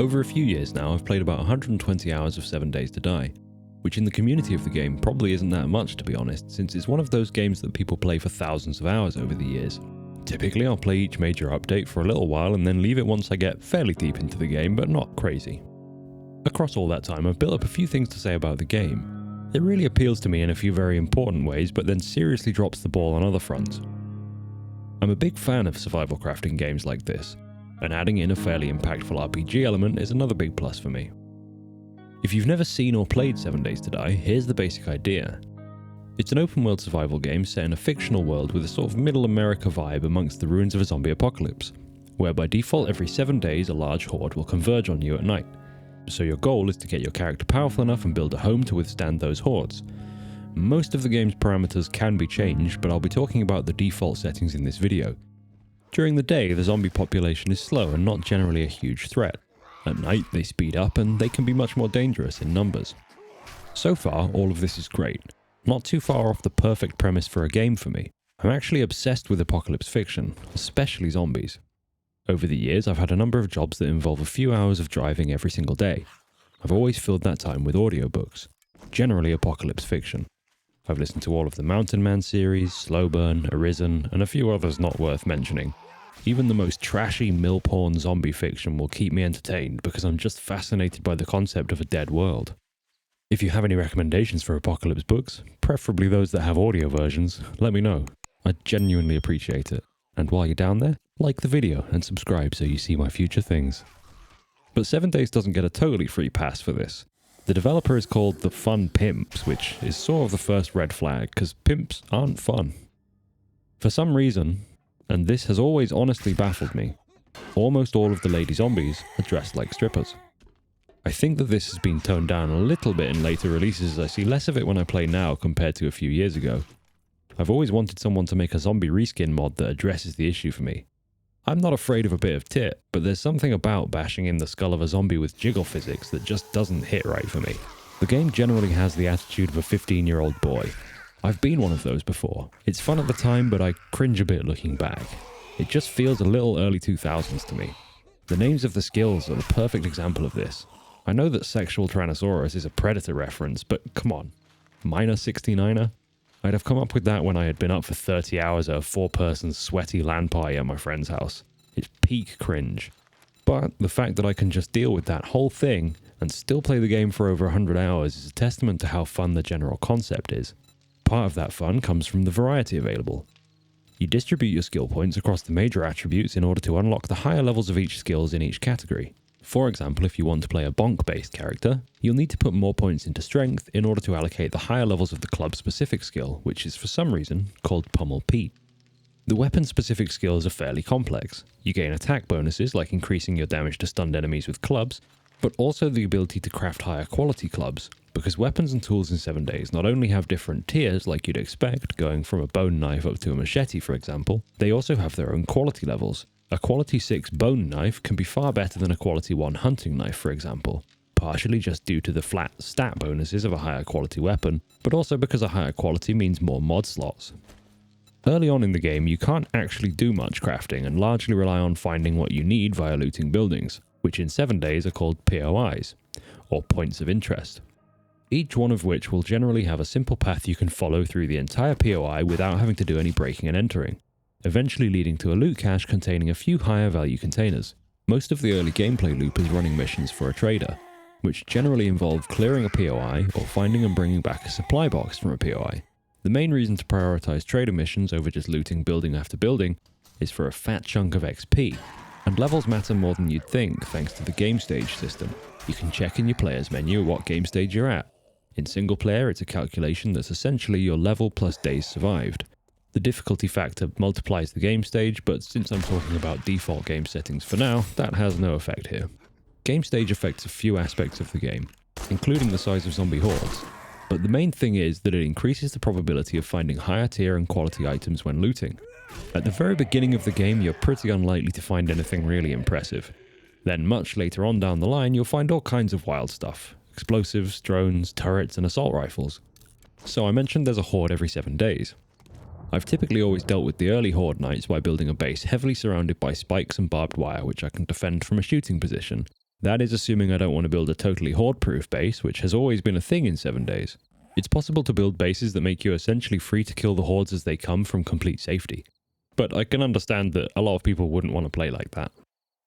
Over a few years now, I've played about 120 hours of 7 Days to Die, which in the community of the game probably isn't that much, to be honest, since it's one of those games that people play for thousands of hours over the years. Typically I'll play each major update for a little while and then leave it once I get fairly deep into the game, but not crazy. Across all that time I've built up a few things to say about the game. It really appeals to me in a few very important ways, but then seriously drops the ball on other fronts. I'm a big fan of survival crafting games like this, and adding in a fairly impactful RPG element is another big plus for me. If you've never seen or played 7 Days to Die, here's the basic idea. It's an open-world survival game set in a fictional world with a sort of middle America vibe amongst the ruins of a zombie apocalypse, where by default every 7 days a large horde will converge on you at night. So your goal is to get your character powerful enough and build a home to withstand those hordes. Most of the game's parameters can be changed, but I'll be talking about the default settings in this video. During the day, the zombie population is slow and not generally a huge threat. At night, they speed up and they can be much more dangerous in numbers. So far, all of this is great. Not too far off the perfect premise for a game for me. I'm actually obsessed with apocalypse fiction, especially zombies. Over the years, I've had a number of jobs that involve a few hours of driving every single day. I've always filled that time with audiobooks, generally apocalypse fiction. I've listened to all of the Mountain Man series, Slow Burn, Arisen, and a few others not worth mentioning. Even the most trashy mill-porn zombie fiction will keep me entertained because I'm just fascinated by the concept of a dead world. If you have any recommendations for apocalypse books, preferably those that have audio versions, let me know. I'd genuinely appreciate it. And while you're down there, like the video and subscribe so you see my future things. But 7 Days doesn't get a totally free pass for this. The developer is called The Fun Pimps, which is sort of the first red flag, because pimps aren't fun. For some reason, and this has always honestly baffled me, almost all of the lady zombies are dressed like strippers. I think that this has been toned down a little bit in later releases, as I see less of it when I play now compared to a few years ago. I've always wanted someone to make a zombie reskin mod that addresses the issue for me. I'm not afraid of a bit of tit, but there's something about bashing in the skull of a zombie with jiggle physics that just doesn't hit right for me. The game generally has the attitude of a 15-year-old boy. I've been one of those before. It's fun at the time, but I cringe a bit looking back. It just feels a little early 2000s to me. The names of the skills are the perfect example of this. I know that Sexual Tyrannosaurus is a Predator reference, but come on. Minor 69er? I'd have come up with that when I had been up for 30 hours at a 4-person sweaty LAN party at my friend's house. It's peak cringe. But the fact that I can just deal with that whole thing and still play the game for over 100 hours is a testament to how fun the general concept is. Part of that fun comes from the variety available. You distribute your skill points across the major attributes in order to unlock the higher levels of each skills in each category. For example, if you want to play a bonk-based character, you'll need to put more points into strength in order to allocate the higher levels of the club-specific skill, which is for some reason called Pummel Pete. The weapon-specific skills are fairly complex. You gain attack bonuses like increasing your damage to stunned enemies with clubs, but also the ability to craft higher quality clubs, because weapons and tools in 7 Days not only have different tiers like you'd expect, going from a bone knife up to a machete for example, they also have their own quality levels. A quality 6 bone knife can be far better than a quality 1 hunting knife, for example, partially just due to the flat stat bonuses of a higher quality weapon, but also because a higher quality means more mod slots. Early on in the game, you can't actually do much crafting and largely rely on finding what you need via looting buildings, which in 7 Days are called POIs, or points of interest. Each one of which will generally have a simple path you can follow through the entire POI without having to do any breaking and entering, eventually leading to a loot cache containing a few higher value containers. Most of the early gameplay loop is running missions for a trader, which generally involve clearing a POI or finding and bringing back a supply box from a POI. The main reason to prioritize trader missions over just looting building after building is for a fat chunk of XP, and levels matter more than you'd think thanks to the game stage system. You can check in your player's menu what game stage you're at. In single player, it's a calculation that's essentially your level plus days survived. The difficulty factor multiplies the game stage, but since I'm talking about default game settings for now, that has no effect here. Game stage affects a few aspects of the game, including the size of zombie hordes, but the main thing is that it increases the probability of finding higher tier and quality items when looting. At the very beginning of the game, you're pretty unlikely to find anything really impressive. Then much later on down the line, you'll find all kinds of wild stuff. Explosives, drones, turrets, and assault rifles. So I mentioned there's a horde every 7 days. I've typically always dealt with the early horde nights by building a base heavily surrounded by spikes and barbed wire which I can defend from a shooting position, That is assuming I don't want to build a totally horde-proof base, which has always been a thing in 7 days. It's possible to build bases that make you essentially free to kill the hordes as they come from complete safety. But I can understand that a lot of people wouldn't want to play like that.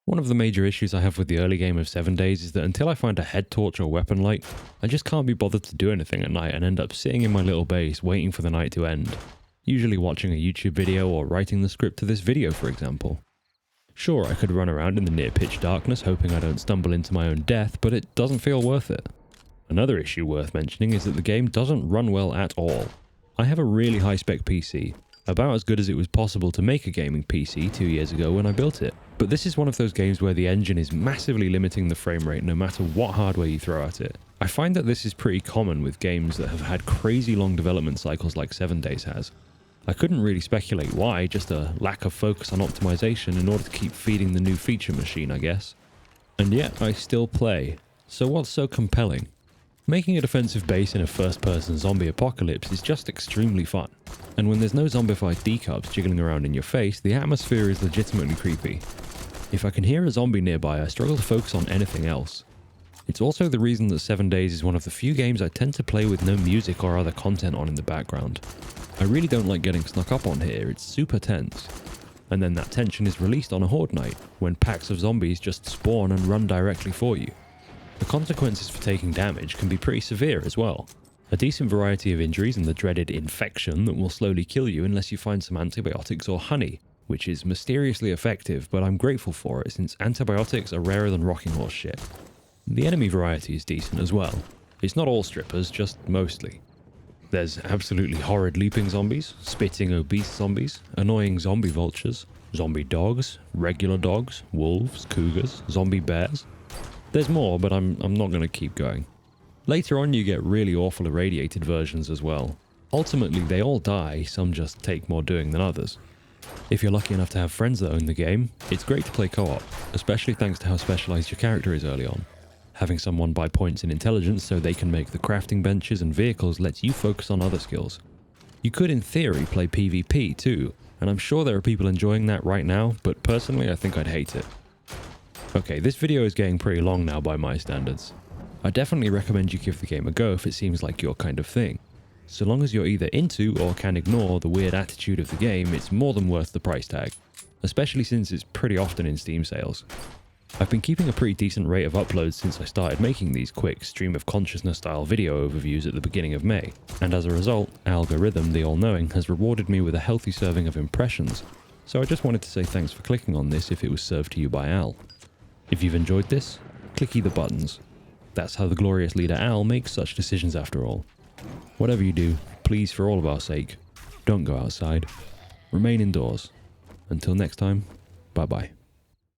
One of the major issues I have with the early game of 7 days is that until I find a head torch or weapon light, I just can't be bothered to do anything at night and end up sitting in my little base waiting for the night to end. Usually watching a YouTube video or writing the script to this video, for example. Sure, I could run around in the near pitch darkness hoping I don't stumble into my own death, but it doesn't feel worth it. Another issue worth mentioning is that the game doesn't run well at all. I have a really high-spec PC, about as good as it was possible to make a gaming PC 2 years ago when I built it. But this is one of those games where the engine is massively limiting the frame rate no matter what hardware you throw at it. I find that this is pretty common with games that have had crazy long development cycles like 7 Days has. I couldn't really speculate why, just a lack of focus on optimization in order to keep feeding the new feature machine, I guess. And yet I still play. So what's so compelling? Making a defensive base in a first-person zombie apocalypse is just extremely fun. And when there's no zombified decubs jiggling around in your face, the atmosphere is legitimately creepy. If I can hear a zombie nearby, I struggle to focus on anything else. It's also the reason that 7 Days is one of the few games I tend to play with no music or other content on in the background. I really don't like getting snuck up on here, it's super tense. And then that tension is released on a horde night, when packs of zombies just spawn and run directly for you. The consequences for taking damage can be pretty severe as well. A decent variety of injuries and the dreaded infection that will slowly kill you unless you find some antibiotics or honey, which is mysteriously effective, but I'm grateful for it since antibiotics are rarer than rocking horse shit. The enemy variety is decent as well. It's not all strippers, just mostly. There's absolutely horrid leaping zombies, spitting obese zombies, annoying zombie vultures, zombie dogs, regular dogs, wolves, cougars, zombie bears. There's more, but I'm not going to keep going. Later on you get really awful irradiated versions as well. Ultimately they all die, some just take more doing than others. If you're lucky enough to have friends that own the game, it's great to play co-op, especially thanks to how specialized your character is early on. Having someone buy points in intelligence so they can make the crafting benches and vehicles lets you focus on other skills. You could in theory play PvP too, and I'm sure there are people enjoying that right now, but personally I think I'd hate it. Okay, this video is getting pretty long now by my standards. I definitely recommend you give the game a go if it seems like your kind of thing. So long as you're either into or can ignore the weird attitude of the game, it's more than worth the price tag, especially since it's pretty often in Steam sales. I've been keeping a pretty decent rate of uploads since I started making these quick stream of consciousness style video overviews at the beginning of May, and as a result, Algorithm, the all-knowing, has rewarded me with a healthy serving of impressions, so I just wanted to say thanks for clicking on this if it was served to you by Al. If you've enjoyed this, clicky the buttons. That's how the glorious leader Al makes such decisions after all. Whatever you do, please for all of our sake, don't go outside. Remain indoors. Until next time, bye bye.